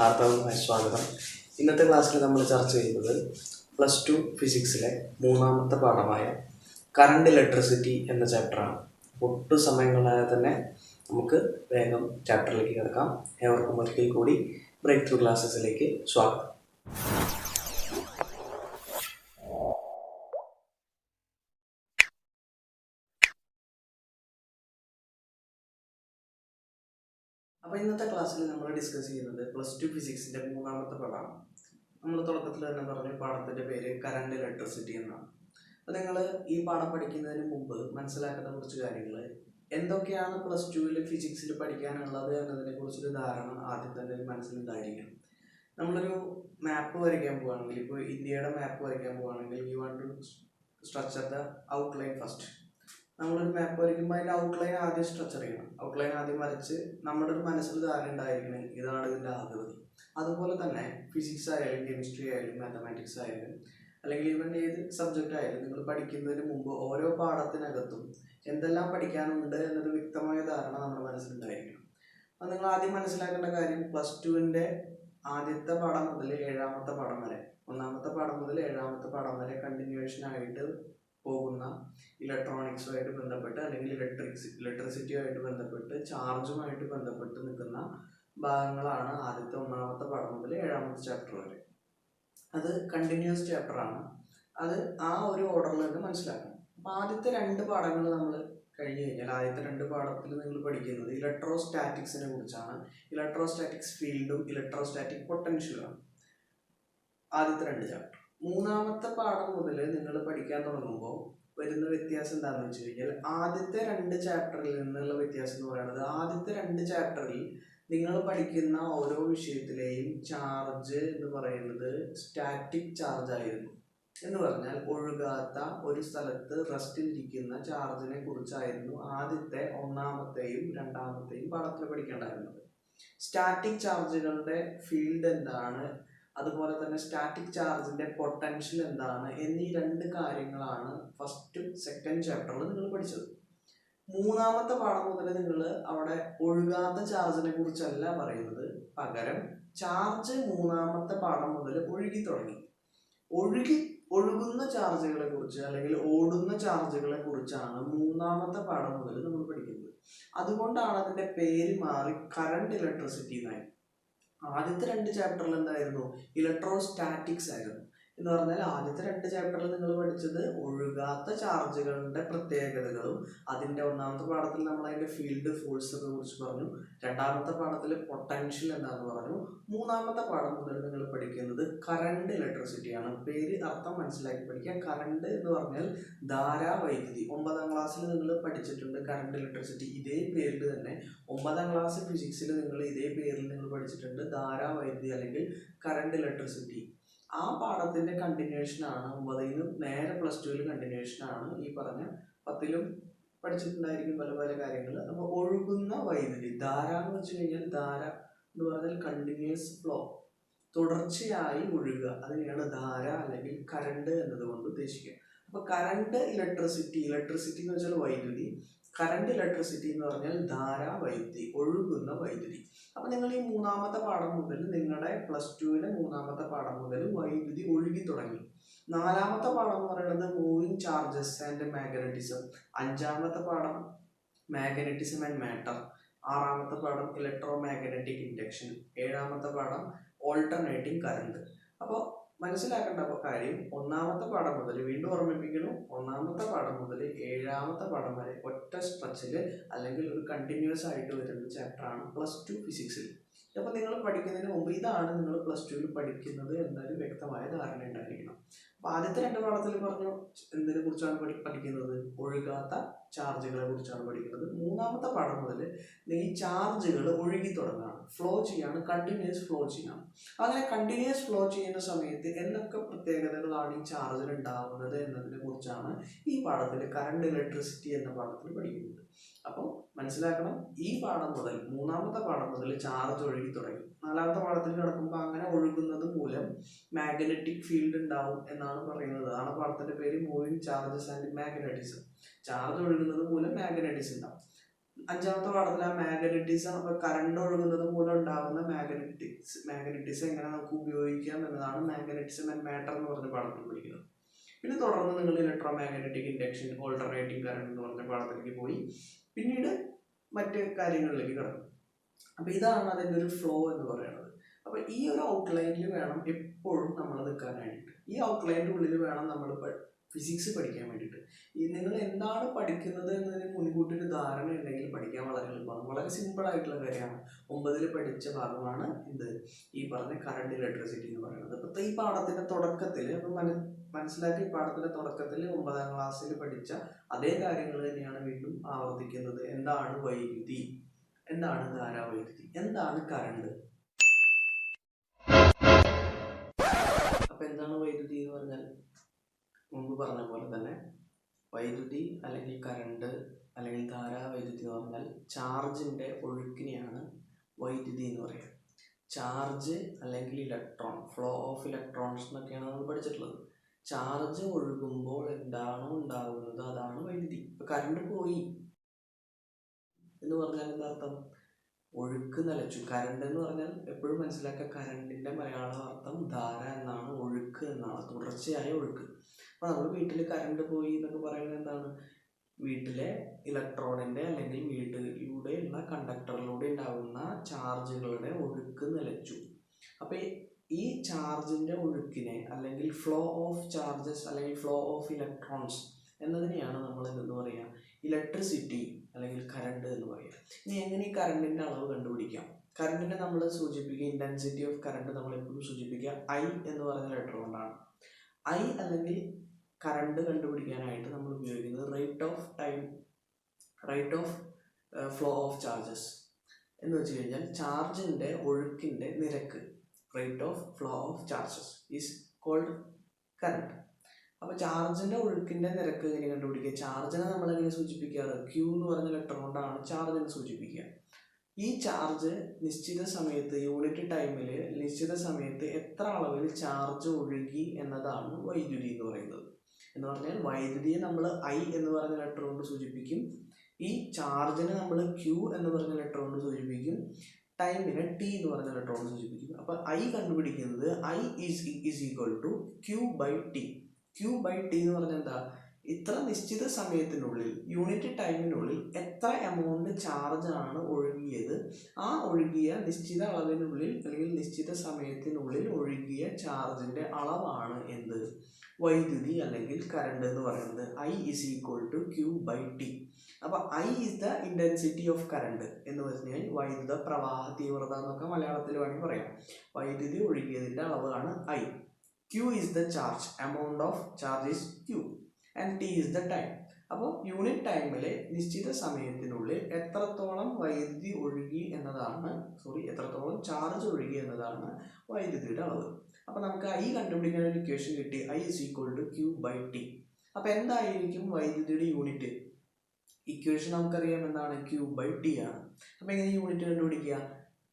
ഹാർദവമായ സ്വാഗതം. ഇന്നത്തെ ക്ലാസ്സിൽ നമ്മൾ ചർച്ച ചെയ്യുന്നത് +2 ഫിസിക്സിലെ മൂന്നാമത്തെ പാഠമായ കറണ്ട് ഇലക്ട്രിസിറ്റി എന്ന ചാപ്റ്ററാണ്. ഒട്ടും സമയങ്ങളായ തന്നെ നമുക്ക് വേഗം ചാപ്റ്ററിലേക്ക് കിടക്കാം. ഏവർക്കും ഒരിക്കൽ കൂടി ബ്രേക്ക് ത്രൂ ക്ലാസ്സസിലേക്ക് സ്വാഗതം. അപ്പോൾ ഇന്നത്തെ ക്ലാസ്സിൽ നമ്മൾ ഡിസ്കസ് ചെയ്യുന്നത് +2 ഫിസിക്സിൻ്റെ മൂന്നാമത്തെ പാഠമാണ്. നമ്മൾ തുടക്കത്തിൽ തന്നെ പറഞ്ഞു പാഠത്തിൻ്റെ പേര് കറണ്ട് ഇലക്ട്രിസിറ്റി എന്നാണ്. അപ്പോൾ നിങ്ങൾ ഈ പാഠം പഠിക്കുന്നതിന് മുമ്പ് മനസ്സിലാക്കേണ്ട കുറച്ച് കാര്യങ്ങൾ എന്തൊക്കെയാണ് +2 ഫിസിക്സിൽ പഠിക്കാനുള്ളത് എന്നതിനെ കുറിച്ചൊരു ധാരണ ആദ്യം തന്നെ മനസ്സിലുണ്ടായിരിക്കണം. നമ്മളൊരു മാപ്പ് വരയ്ക്കാൻ പോവുകയാണെങ്കിൽ, ഇപ്പോൾ ഇന്ത്യയുടെ മാപ്പ് വരയ്ക്കാൻ പോവുകയാണെങ്കിൽ we want to structure the outline first. നമ്മളൊരു മാപ്പ് വരയ്ക്കുമ്പോൾ അതിൻ്റെ ഔട്ട്ലൈൻ ആദ്യം സ്ട്രക്ചർ ചെയ്യണം. ഔട്ട്ലൈൻ ആദ്യം വരച്ച് നമ്മുടെ ഒരു മനസ്സിൽ ധാരണ ഉണ്ടായിരിക്കണം ഇതാണ് ഇതിൻ്റെ ആകൃതി. അതുപോലെ തന്നെ ഫിസിക്സ് ആയാലും കെമിസ്ട്രി ആയാലും മാത്തമാറ്റിക്സ് ആയാലും അല്ലെങ്കിൽ ഈവൻ ഏത് സബ്ജക്റ്റ് ആയാലും നിങ്ങൾ പഠിക്കുന്നതിന് മുമ്പ് ഓരോ പാഠത്തിനകത്തും എന്തെല്ലാം പഠിക്കാനുണ്ട് എന്നൊരു വ്യക്തമായ ധാരണ നമ്മുടെ മനസ്സിലുണ്ടായിരിക്കണം. അപ്പോൾ നിങ്ങൾ ആദ്യം മനസ്സിലാക്കേണ്ട കാര്യം +2 ആദ്യത്തെ പാഠം മുതൽ 7ാമത്തെ പാഠം വരെ, 1ാമത്തെ പാഠം മുതൽ 7ാമത്തെ പാഠം വരെ കണ്ടിന്യൂവേഷൻ ആയിട്ട് പോകുന്ന ഇലക്ട്രോണിക്സുമായിട്ട് ബന്ധപ്പെട്ട് അല്ലെങ്കിൽ ഇലക്ട്രിസിറ്റിയുമായിട്ട് ബന്ധപ്പെട്ട് ചാർജുമായിട്ട് ബന്ധപ്പെട്ട് നിൽക്കുന്ന ഭാഗങ്ങളാണ് ആദ്യത്തെ 1ാമത്തെ പാഠം മുതൽ 7ാമത്തെ ചാപ്റ്റർ വരെ. അത് കണ്ടിന്യൂസ് ചാപ്റ്ററാണ്. അത് ആ ഒരു ഓർഡറിൽ തന്നെ മനസ്സിലാക്കണം. അപ്പോൾ ആദ്യത്തെ 2 പാഠങ്ങൾ നമ്മൾ കഴിഞ്ഞു കഴിഞ്ഞാൽ ആദ്യത്തെ 2 പാഠത്തിൽ നിങ്ങൾ പഠിക്കുന്നത് ഇലക്ട്രോസ്റ്റാറ്റിക്സിനെ കുറിച്ചാണ്. ഇലക്ട്രോസ്റ്റാറ്റിക്സ് ഫീൽഡും ഇലക്ട്രോസ്റ്റാറ്റിക് പൊട്ടൻഷ്യലുമാണ് ആദ്യത്തെ 2 ചാപ്റ്റർ. 3ാമത്തെ പാഠം മുതൽ നിങ്ങൾ പഠിക്കാൻ തുടങ്ങുമ്പോൾ വരുന്ന വ്യത്യാസം എന്താണെന്ന് വെച്ച് കഴിഞ്ഞാൽ ആദ്യത്തെ 2 ചാപ്റ്ററിൽ നിന്നുള്ള വ്യത്യാസം എന്ന് പറയുന്നത് ആദ്യത്തെ 2 ചാപ്റ്ററിൽ നിങ്ങൾ പഠിക്കുന്ന ഓരോ വിഷയത്തിലെയും ചാർജ് എന്ന് പറയുന്നത് സ്റ്റാറ്റിക് ചാർജ് ആയിരുന്നു. എന്ന് പറഞ്ഞാൽ ഒഴുകാത്ത ഒരു സ്ഥലത്ത് റെസ്റ്റിലിരിക്കുന്ന ചാർജിനെ കുറിച്ചായിരുന്നു ആദ്യത്തെ 1ാമത്തെയും 2ാമത്തെയും പാഠത്തിൽ പഠിക്കേണ്ടായിരുന്നത്. സ്റ്റാറ്റിക് ചാർജുകളുടെ ഫീൽഡ് എന്താണ്, അതുപോലെ തന്നെ സ്റ്റാറ്റിക് ചാർജിന്റെ പൊട്ടൻഷ്യൽ എന്താണ് എന്നീ 2 കാര്യങ്ങളാണ് ഫസ്റ്റ് സെക്കൻഡ് ചാപ്റ്ററിൽ നിങ്ങൾ പഠിച്ചത്. 3ാമത്തെ പാഠം മുതൽ നിങ്ങൾ അവിടെ ഒഴുകാത്ത ചാർജിനെ കുറിച്ചല്ല പറയുന്നത്, പകരം ചാർജ് 3ാമത്തെ പാഠം മുതൽ ഒഴുകി തുടങ്ങി. ഒഴുകുന്ന ചാർജുകളെ കുറിച്ച് അല്ലെങ്കിൽ ഓടുന്ന ചാർജുകളെ കുറിച്ചാണ് 3ാമത്തെ പാഠം മുതൽ നമ്മൾ പഠിക്കുന്നത്. അതുകൊണ്ടാണ് അതിന്റെ പേര് മാറി കറണ്ട് ഇലക്ട്രിസിറ്റി എന്നായി. ആദ്യത്തെ 2 ചാപ്റ്ററിൽ എന്തായിരുന്നു? ഇലക്ട്രോസ്റ്റാറ്റിക്സ് ആയിരുന്നു. എന്ന് പറഞ്ഞാൽ ആദ്യത്തെ 2 ചാപ്റ്ററിൽ നിങ്ങൾ പഠിച്ചത് ഒഴുകാത്ത ചാർജുകളുടെ പ്രത്യേകതകളും അതിൻ്റെ 1ാമത്തെ പാഠത്തിൽ നമ്മൾ അതിൻ്റെ ഫീൽഡ് ഫോഴ്സിനെ കുറിച്ച് പറഞ്ഞു. 2ാമത്തെ പാഠത്തിൽ പൊട്ടൻഷ്യൽ എന്താണെന്ന് പറഞ്ഞു. 3ാമത്തെ പാഠം മുതൽ നിങ്ങൾ പഠിക്കുന്നത് കറണ്ട് ഇലക്ട്രിസിറ്റിയാണ്. പേര് അർത്ഥം മനസ്സിലാക്കി പഠിക്കുക. കറണ്ട് എന്ന് പറഞ്ഞാൽ ധാരാവൈദ്യുതി. 9ാം ക്ലാസ്സിൽ നിങ്ങൾ പഠിച്ചിട്ടുണ്ട് കറണ്ട് ഇലക്ട്രിസിറ്റി. ഇതേ പേരിൽ തന്നെ 9ാം ക്ലാസ് ഫിസിക്സിൽ നിങ്ങൾ ഇതേ പേരിൽ നിങ്ങൾ പഠിച്ചിട്ടുണ്ട് ധാരാവൈദ്യുതി അല്ലെങ്കിൽ കറണ്ട് ഇലക്ട്രിസിറ്റി. ആ പാഠത്തിന്റെ കണ്ടിന്യൂഷനാണ് 9ൽ നേരെ +2 കണ്ടിന്യൂഷനാണ് ഈ പറഞ്ഞ 10ലും പഠിച്ചിട്ടുണ്ടായിരിക്കും പല പല കാര്യങ്ങൾ. അപ്പോൾ ഒഴുകുന്ന വൈദ്യുതി, ധാര എന്ന് വെച്ച് കഴിഞ്ഞാൽ ധാര എന്ന് പറഞ്ഞാൽ കണ്ടിന്യൂസ് ഫ്ലോ, തുടർച്ചയായി ഒഴുകുക, അതിനെയാണ് ധാര അല്ലെങ്കിൽ കറണ്ട് എന്നതുകൊണ്ട് ഉദ്ദേശിക്കുക. അപ്പോൾ കറണ്ട് ഇലക്ട്രിസിറ്റി എന്ന് വെച്ചാൽ വൈദ്യുതി, കറണ്ട് ഇലക്ട്രിസിറ്റി എന്ന് പറഞ്ഞാൽ ധാരാ വൈദ്യുതി, ഒഴുകുന്ന വൈദ്യുതി. അപ്പൊ നിങ്ങൾ ഈ 3ാമത്തെ പാഠം മുതൽ നിങ്ങളുടെ +2 3ാമത്തെ പാഠം മുതൽ വൈദ്യുതി ഒഴുകി തുടങ്ങി. 4ാമത്തെ പാഠം എന്ന് പറയുന്നത് മൂവിങ് ചാർജസ് ആൻഡ് മാഗ്നറ്റിസം. 5ാമത്തെ പാഠം മാഗ്നറ്റിസം ആൻഡ് മാറ്റർ. 6ാമത്തെ പാഠം ഇലക്ട്രോ മാഗ്നറ്റിക് ഇൻഡക്ഷൻ. 7ാമത്തെ പാഠം ഓൾട്ടർനേറ്റിംഗ് കറണ്ട്. അപ്പോൾ മനസ്സിലാക്കേണ്ട കാര്യം 1ാമത്തെ പാഠം മുതൽ, വീണ്ടും ഓർമ്മിപ്പിക്കുന്നു, 1ാമത്തെ പാഠം മുതൽ 7ാമത്തെ പാഠം വരെ ഒറ്റ സ്ട്രെച്ചിൽ അല്ലെങ്കിൽ ഒരു കണ്ടിന്യൂസ് ആയിട്ട് വരുന്ന ചാപ്റ്ററാണ് +2 ഫിസിക്സിൽ. അപ്പോൾ നിങ്ങൾ പഠിക്കുന്നതിന് മുമ്പ് ഇതാണ് നിങ്ങൾ +2 പഠിക്കുന്നത് എന്നൊരു വ്യക്തമായ ധാരണ ഉണ്ടായിരിക്കണം. അപ്പോൾ ആദ്യത്തെ 2 പാഠത്തിൽ പറഞ്ഞു എന്തിനെ കുറിച്ചാണ് പഠിക്കുന്നത്? ഒഴുകാത്ത ചാർജുകളെ കുറിച്ചാണ് പഠിക്കുന്നത്. 3ാമത്തെ പാഠം മുതൽ ഈ ചാർജുകൾ ഒഴുകി തുടങ്ങുകയാണ്, ഫ്ലോ ചെയ്യാണ്, കണ്ടിന്യൂസ് ഫ്ലോ ചെയ്യാണ്. അങ്ങനെ കണ്ടിന്യൂസ് ഫ്ലോ ചെയ്യുന്ന സമയത്ത് എന്തൊക്കെ പ്രത്യേകതകളാണ് ഈ ചാർജിൽ ഉണ്ടാവുന്നത് എന്നതിനെ കുറിച്ചാണ് ഈ പാഠത്തിൽ കറണ്ട് ഇലക്ട്രിസിറ്റി എന്ന പാഠത്തിൽ പഠിക്കുന്നത്. അപ്പോൾ മനസ്സിലാക്കണം, ഈ പാഠം മുതൽ 3ാമത്തെ പാഠം മുതൽ ചാർജ് ഒഴുകി തുടങ്ങി. 4ാമത്തെ പാഠത്തിൽ കിടക്കുമ്പോൾ അങ്ങനെ ഒഴുകുന്നത് മൂലം മാഗ്നറ്റിക് ഫീൽഡ് ഉണ്ടാവും എന്നാണ് പറയുന്നത്. അതാണ് പാഠത്തിന്റെ പേര് moving charges and magnetism. Charge ഒഴുകുന്നത് മൂലം മാഗ്നറ്റിസം ഉണ്ടാവും. അഞ്ചാമത്തെ പാഠത്തിൽ ആ മാഗ്നറ്റിസം, അപ്പോൾ കറണ്ട് ഒഴുകുന്നത് മൂലം ഉണ്ടാകുന്ന മാഗ്നറ്റിസം എങ്ങനെ നമുക്ക് ഉപയോഗിക്കാം എന്നതാണ് മാഗ്നറ്റിസം ആൻഡ് മാറ്റർ എന്ന് പറഞ്ഞ പാഠത്തിൽ പഠിക്കുന്നത്. പിന്നെ തുടർന്ന് നിങ്ങൾ electro magnetic induction, alternating current എന്ന് പറഞ്ഞ പാഠത്തിലേക്ക് പോയി പിന്നീട് മറ്റ് കാര്യങ്ങളിലേക്ക് കടക്കും. അപ്പോൾ ഇതാണ് അതിൻ്റെ ഒരു ഫ്ലോ എന്ന് പറയുന്നത്. അപ്പോൾ ഈ ഒരു ഔട്ട്ലൈനിൽ വേണം എപ്പോഴും നമ്മൾ നിൽക്കാനായിട്ട്. ഈ ഔട്ട്ലൈനിൻ്റെ ഉള്ളിൽ വേണം നമ്മൾ ഫിസിക്സ് പഠിക്കാൻ വേണ്ടിയിട്ട്. നിങ്ങൾ എന്താണ് പഠിക്കുന്നത് എന്നതിന് മുൻകൂട്ടി ഒരു ധാരണ ഉണ്ടെങ്കിൽ പഠിക്കാൻ വളരെ എളുപ്പമാണ്. വളരെ സിമ്പിൾ ആയിട്ടുള്ള കാര്യമാണ്. 9ൽ പഠിച്ച ഭാഗമാണ് ഈ പറഞ്ഞ കറണ്ട് ഇലക്ട്രിസിറ്റി എന്ന് പറയുന്നത്. അപ്പോൾ ഈ പാഠത്തിന്റെ തുടക്കത്തിൽ മനസ്സിലാക്കി, പാഠത്തിന്റെ തുടക്കത്തിൽ 9ാം ക്ലാസ്സിൽ പഠിച്ച അതേ കാര്യങ്ങൾ തന്നെയാണ് വീണ്ടും ആവർത്തിക്കുന്നത്. എന്താണ് വൈദ്യുതി, എന്താണ് ധാരാവൈദ്യുതി, എന്താണ് കറണ്ട്. അപ്പൊ എന്താണ് വൈദ്യുതി എന്ന് പറഞ്ഞാൽ, മുമ്പ് പറഞ്ഞ പോലെ തന്നെ വൈദ്യുതി അല്ലെങ്കിൽ കറണ്ട് അല്ലെങ്കിൽ ധാരാവൈദ്യുതി എന്ന് പറഞ്ഞാൽ ചാർജിന്റെ ഒഴുക്കിനെയാണ് വൈദ്യുതി എന്ന് പറയുക. ചാർജ് അല്ലെങ്കിൽ ഇലക്ട്രോൺ, ഫ്ലോ ഓഫ് ഇലക്ട്രോൺസ് എന്നൊക്കെയാണ് നമ്മൾ പഠിച്ചിട്ടുള്ളത്. ചാർജ് ഒഴുകുമ്പോൾ എന്താണോ ഉണ്ടാകുന്നത് അതാണ് വൈദ്യുതി. ഇപ്പൊ കറണ്ട് പോയി എന്ന് പറഞ്ഞാൽ എന്താ അർത്ഥം? ഒഴുക്ക് നിലച്ചു. കറണ്ട് എന്ന് പറഞ്ഞാൽ എപ്പോഴും മനസ്സിലാക്കുക, കറണ്ടിന്റെ മലയാള അർത്ഥം ധാര എന്നാണ്, ഒഴുക്ക് എന്നാണ്, തുടർച്ചയായ ഒഴുക്ക്. അപ്പൊ നമ്മൾ വീട്ടിൽ കറണ്ട് പോയി എന്നൊക്കെ പറയുന്നത് എന്താണ്? വീട്ടിലെ ഇലക്ട്രോണിന്റെ അല്ലെങ്കിൽ വീട്ടിലൂടെയുള്ള കണ്ടക്ടറിലൂടെ ഉണ്ടാകുന്ന ചാർജുകളുടെ ഒഴുക്ക് നിലച്ചു. അപ്പൊ ഈ ചാർജിന്റെ ഒഴുക്കിനെ അല്ലെങ്കിൽ ഫ്ലോ ഓഫ് ചാർജസ് അല്ലെങ്കിൽ ഫ്ലോ ഓഫ് ഇലക്ട്രോൺസ് എന്നതിനെയാണ് നമ്മൾ എന്തെന്ന് പറയുക? ഇലക്ട്രിസിറ്റി അല്ലെങ്കിൽ കറണ്ട് എന്ന് പറയുക. ഇനി എങ്ങനെ ഈ കറണ്ടിന്റെ അളവ് കണ്ടുപിടിക്കാം? കറണ്ടിനെ നമ്മൾ സൂചിപ്പിക്കുക, ഇന്റൻസിറ്റി ഓഫ് കറണ്ട് നമ്മൾ എപ്പോഴും സൂചിപ്പിക്കുക I എന്ന് പറഞ്ഞ ലെറ്റർ കൊണ്ടാണ്. I അല്ലെങ്കിൽ കറണ്ട് കണ്ടുപിടിക്കാനായിട്ട് നമ്മൾ ഉപയോഗിക്കുന്നത് rate of flow of charges എന്ന് വെച്ച് കഴിഞ്ഞാൽ ചാർജിന്റെ ഒഴുക്കിന്റെ നിരക്ക്, rate of flow of charges is called current. അപ്പോൾ ചാർജിന്റെ ഒഴുക്കിന്റെ നിരക്ക് എങ്ങനെ കണ്ടുപിടിക്കുക? ചാർജിനെ നമ്മൾ എങ്ങനെ സൂചിപ്പിക്കാറ്? Q എന്ന് പറഞ്ഞ ലെറ്റർ കൊണ്ടാണ് ചാർജിനെ സൂചിപ്പിക്കുക. ഈ ചാർജ് നിശ്ചിത സമയത്ത്, യൂണിറ്റ് ടൈമിൽ നിശ്ചിത സമയത്ത് എത്ര അളവിൽ ചാർജ് ഒഴുകി എന്നതാണ് വൈദ്യുതി എന്ന് പറയുന്നത്. എന്ന് പറഞ്ഞാൽ വൈദ്യുതിയെ നമ്മൾ I എന്ന് പറഞ്ഞ ലെറ്റർ കൊണ്ട് സൂചിപ്പിക്കും, ഈ ചാർജിനെ നമ്മൾ Q എന്ന് പറഞ്ഞ ലെറ്റർ കൊണ്ട് സൂചിപ്പിക്കും, ടൈമിനെ T എന്ന് പറഞ്ഞ ലെറ്റർ കൊണ്ട് സൂചിപ്പിക്കും. അപ്പോൾ I കണ്ടുപിടിക്കുന്നത് I is equal to Q/T. Q/T എന്ന് പറഞ്ഞാൽ എന്താ? ഇത്ര നിശ്ചിത സമയത്തിനുള്ളിൽ, യൂണിറ്റ് ടൈമിനുള്ളിൽ എത്ര എമൗണ്ട് ചാർജ് ആണ് ഒഴുകിയത്, ആ ഒഴുകിയ നിശ്ചിത അളവിനുള്ളിൽ അല്ലെങ്കിൽ നിശ്ചിത സമയത്തിനുള്ളിൽ ഒഴുകിയ ചാർജിന്റെ അളവാണ് എന്ത്? വൈദ്യുതി അല്ലെങ്കിൽ കറണ്ട് എന്ന് പറയുന്നത്. I is equal to Q/T. അപ്പൊ I is the intensity of current എന്ന് പറഞ്ഞാൽ വൈദ്യുത പ്രവാഹ തീവ്രത എന്നൊക്കെ മലയാളത്തിൽ വേണമെങ്കിൽ പറയാം. വൈദ്യുതി ഒഴുകിയതിന്റെ അളവാണ് I. Q is the charge, amount of charge is Q and T is the time. അപ്പോൾ യൂണിറ്റ് ടൈമിലെ നിശ്ചിത സമയത്തിനുള്ളിൽ എത്രത്തോളം വൈദ്യുതി ഒഴുകി എന്നതാണ്, എത്രത്തോളം ചാർജ് ഒഴുകി എന്നതാണ് വൈദ്യുതിയുടെ അളവ്. അപ്പോൾ നമുക്ക് I കണ്ടുപിടിക്കാൻ ഒരു ഇക്വേഷൻ കിട്ടി. I is equal to Q/T. അപ്പോൾ എന്തായിരിക്കും വൈദ്യുതിയുടെ യൂണിറ്റ്? ഇക്വേഷൻ നമുക്കറിയാം എന്താണ്? Q/T ആണ്. അപ്പോൾ എങ്ങനെ യൂണിറ്റ് കണ്ടുപിടിക്കുക?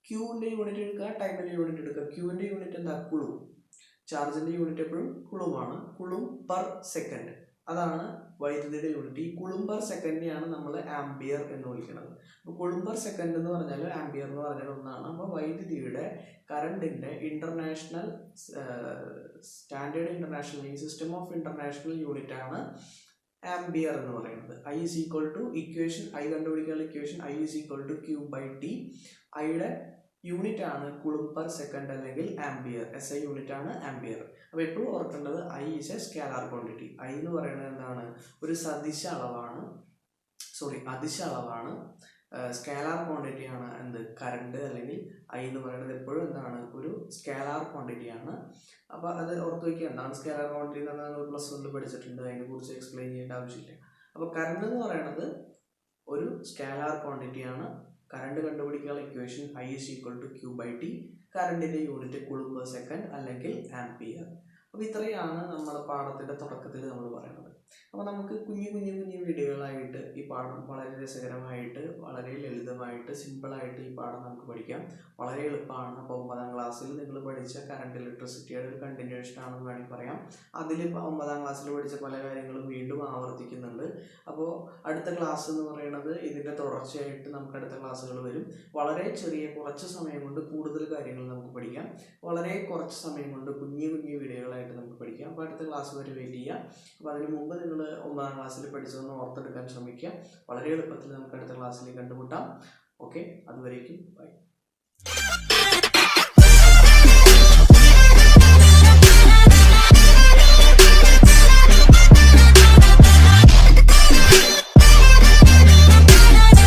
Qന്റെ യൂണിറ്റ് എടുക്കുക, ടൈമിന്റെ യൂണിറ്റ് എടുക്കുക. Qന്റെ യൂണിറ്റ് എന്താ? കുളും. ചാർജിന്റെ യൂണിറ്റ് എപ്പോഴും കുളുമാണ്. കുളും പെർ സെക്കൻഡ്, അതാണ് വൈദ്യുതിയുടെ യൂണിറ്റ്. ഈ കുളും പെർ സെക്കൻഡിനെയാണ് നമ്മൾ ആംപിയർ എന്ന് വിളിക്കുന്നത്. അപ്പോൾ കുളും പെർ സെക്കൻഡ് എന്ന് പറഞ്ഞാൽ ആംപിയർ എന്ന് പറഞ്ഞാൽ ഒന്നാണ്. അപ്പോൾ വൈദ്യുതിയുടെ കറണ്ടിന്റെ international standard international system of international unit ആണ് ആംപിയർ എന്ന് പറയുന്നത്. I is equal to equation, I കണ്ടുപിടിക്കാനുള്ള equation I is equal to Q/T. ഐയുടെ യൂണിറ്റ് ആണ് കുളും പെർ സെക്കൻഡ് അല്ലെങ്കിൽ ആംപിയർ. SI യൂണിറ്റ് ആണ് ആംപിയർ. അപ്പോൾ എപ്പോഴും ഓർക്കേണ്ടത് I is a scalar quantity. I എന്ന് പറയുന്നത് എന്താണ്? ഒരു അതിശ അളവാണ്. സ്കാലാർ ക്വാണ്ടിറ്റി ആണ് എന്ത്? കറണ്ട് അല്ലെങ്കിൽ I എന്ന് പറയുന്നത് എപ്പോഴും എന്താണ്? ഒരു സ്കാലാർ ക്വാണ്ടിറ്റി ആണ്. അപ്പോൾ അത് ഓർത്ത് വയ്ക്കുക. എന്താണ് സ്കാലാർ ക്വാണ്ടിറ്റി എന്ന് പറഞ്ഞാൽ നമ്മൾ +1 പഠിച്ചിട്ടുണ്ട്, അതിനെക്കുറിച്ച് എക്സ്പ്ലെയിൻ ചെയ്യേണ്ട ആവശ്യമില്ല. അപ്പോൾ കറണ്ട് എന്ന് പറയുന്നത് ഒരു സ്കാലാർ ക്വാണ്ടിറ്റി ആണ്. കറണ്ട് കണ്ടുപിടിക്കാനുള്ള equation I is equal to Q/T. കറണ്ടിന്റെ യൂണിറ്റ് കുളും പെർ സെക്കൻഡ് അല്ലെങ്കിൽ ആംപിയർ. അപ്പോൾ ഇത്രയാണ് നമ്മുടെ പാഠത്തിൻ്റെ തുടക്കത്തിൽ നമ്മൾ പറയുന്നത്. അപ്പോൾ നമുക്ക് കുഞ്ഞു വീഡിയോകളായിട്ട് ഈ പാഠം വളരെ രസകരമായിട്ട്, വളരെ ലളിതമായിട്ട്, സിമ്പിളായിട്ട് ഈ പാഠം നമുക്ക് പഠിക്കാം. വളരെ എളുപ്പമാണ്. അപ്പോൾ 9ാം ക്ലാസ്സിൽ നിങ്ങൾ പഠിച്ച കറണ്ട് ഇലക്ട്രിസിറ്റിയുടെ ഒരു കണ്ടിന്യൂഷൻ ആണെന്ന് വേണമെങ്കിൽ പറയാം. അതിൽ 9ാം ക്ലാസ്സിൽ പഠിച്ച പല കാര്യങ്ങളും വീണ്ടും ആവർത്തിക്കുന്നുണ്ട്. അപ്പോൾ അടുത്ത ക്ലാസ് എന്ന് പറയുന്നത് ഇതിൻ്റെ തുടർച്ചയായിട്ട് നമുക്ക് അടുത്ത ക്ലാസ്സുകൾ വരും. വളരെ ചെറിയ കുറച്ച് സമയം കൊണ്ട് കൂടുതൽ കാര്യങ്ങൾ നമുക്ക് പഠിക്കാം. വളരെ കുറച്ച് സമയം കൊണ്ട് കുഞ്ഞു വീഡിയോകളായിട്ട് നമുക്ക് പഠിക്കാം. അപ്പോൾ അടുത്ത ക്ലാസ് വരെ വെയിറ്റ് ചെയ്യുക. അപ്പോൾ അതിന് മുമ്പ് നിങ്ങൾ 9ാം ക്ലാസ്സിൽ പഠിച്ചതൊന്ന് ഓർത്തെടുക്കാൻ ശ്രമിക്കുക. വളരെ എളുപ്പത്തിൽ നമുക്ക് അടുത്ത ക്ലാസ്സിൽ കണ്ടുമുട്ടാം. ഓക്കെ, അതുവരേക്കും ബൈ.